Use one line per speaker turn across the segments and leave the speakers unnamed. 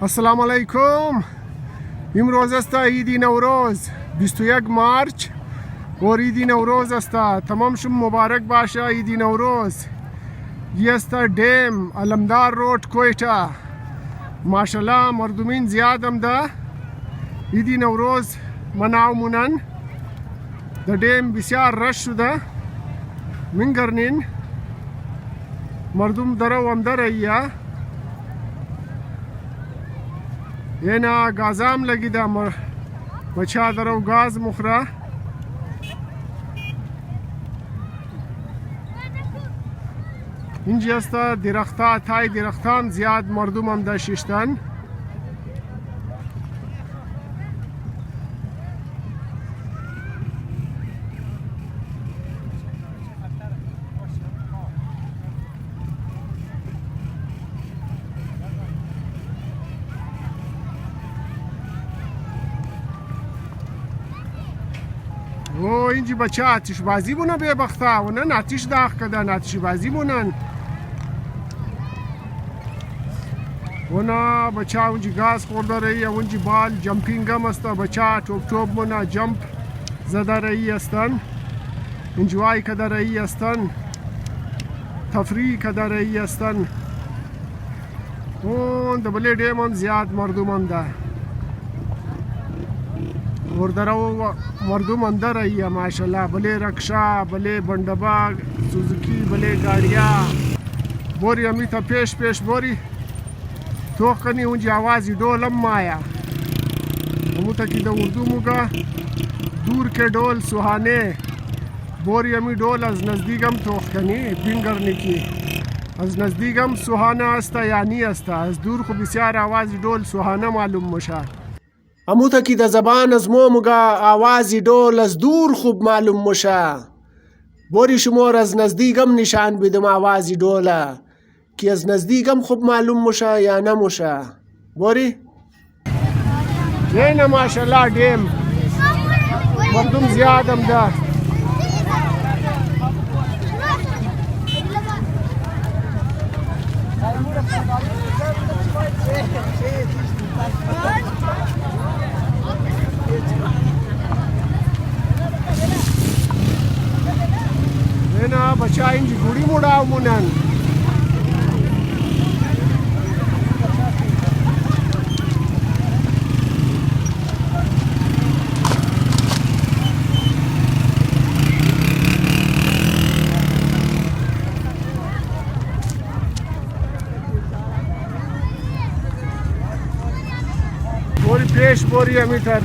السلام علیکم. امروز است عید نوروز 21 مارچ اور عید نوروز است. تمام شما مبارک باشه عید نوروز. یہ است ڈیم علمدار روڈ کویٹہ. ماشاءالله مردمین زیاد هم ده. عید نوروز مناو مونن. د ډیم بسیار رش شده. منگرنین مردم درو هم در ایه. اینا گازام لگی ده. بچه درو گاز مخره. اینجا است درختا تای درختان زیاد مردم هم ده ششتن. و اینجا بچه آتش بازی بونه به بخته ونن آتش داخل کدن آتش بازی بونن ونا بچه اونجا گاز خورده رهی اونجا بال جمپینگ هم است. بچه توپ مونه جمپ زده رهی استن. انجوای کده رهی استن. تفریح کده رهی استن. اون دبلی ډیم هم زیاد مردم هم ده. اور درو مردم اندر رہی ہے ماشاءاللہ. بلے رکشا بلے بنڈبا سوزوکی بلے گاڑیا بوری امی تا پیش بوری تو کنی اونجی آوازی ڈول ام آیا. امو تا کی دا اردو موگا دور کے ڈول سہانے بوری امی ڈول از نزدیگم توخ کنی بینگرنی کی از نزدیگم سہانا استا یعنی استا از دور خو بسیار آوازی ڈول سہانا معلوم مشا. امو تا کی دا زبان از مومگا آوازی ڈول از دور خوب معلوم مشا. بوری شمور از نزدیگم نشان بیدم آوازی ڈولا کی از نزدیگم خوب معلوم مشا یا نمشا. بوری یہ ماشاءاللہ ڈیم مردم زیادم دا. اینا بچه اینجی گوری موڑا مونن. بوری پیش بوری امیتر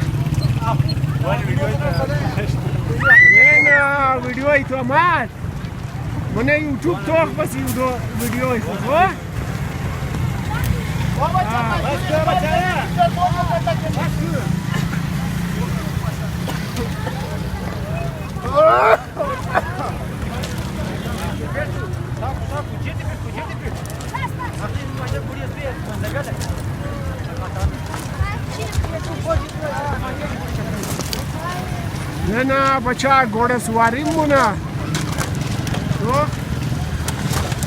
اینا ویڈیو ای تو امات منه یوٹیوب توخ بس ویڈیو ای خود اینا بچه گوڑه سواری مونه تو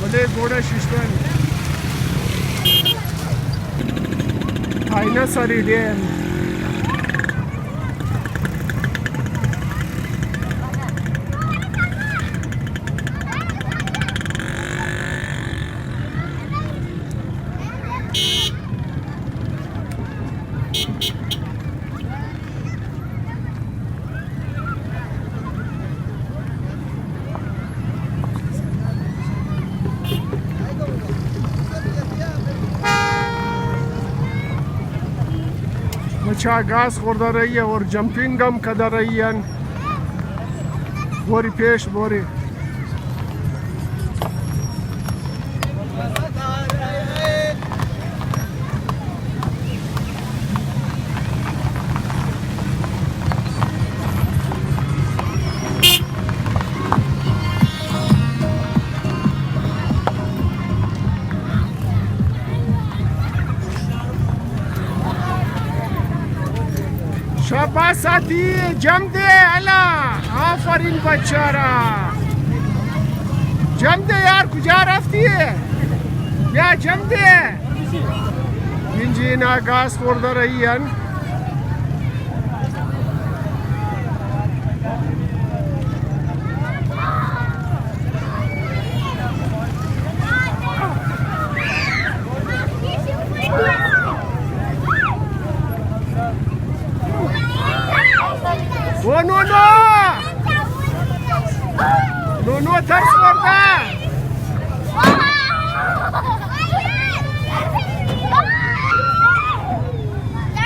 بله گوڑه ششتن آینه سری دیم. بچه گاز خورده رهی اور جمپینگ هم کده رهی هن. بوری پیش بوری شاباش ساتھی جم دے. اللہ آفرین بچارا جم دے یار. کجا رفتی ہے؟ بیا جم دے. اینجا اینا گاز خورده رایین. او نونو ترس خورده.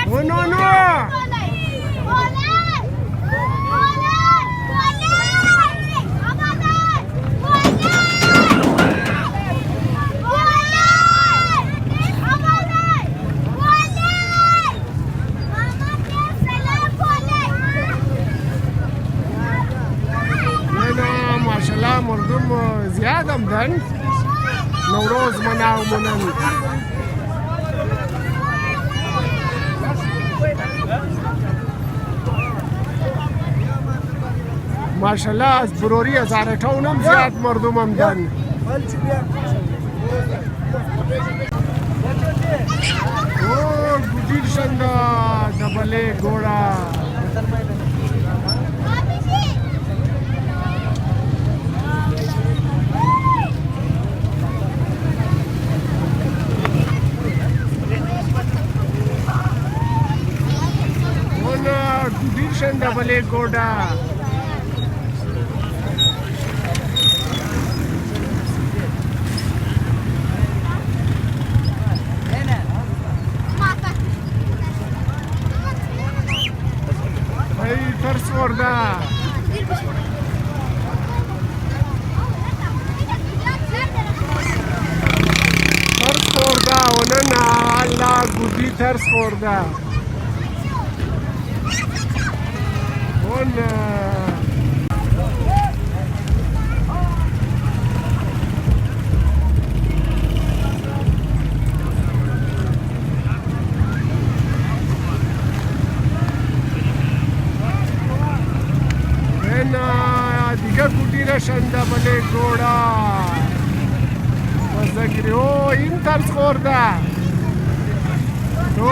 او نونو ماشاءالله مردم زیاد هم دن نوروز مناو مونن. ماشاءالله از بروری از آرتاون هم زیاد مردم هم دن. او گوجیر شنده دبله گوڑا. Division double goda. Hey, first order. First order. Onana Allah gudi first order. دیگه کودیر شنده بله گوڑا بزدگیری. او این ترس خورده تو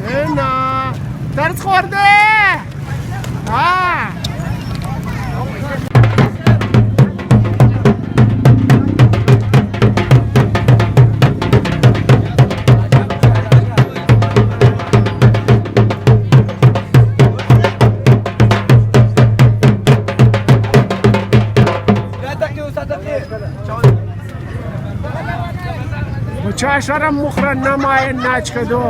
اینا ترس خورده. ها بچاں شرم مخرن نماین ناچ کدو.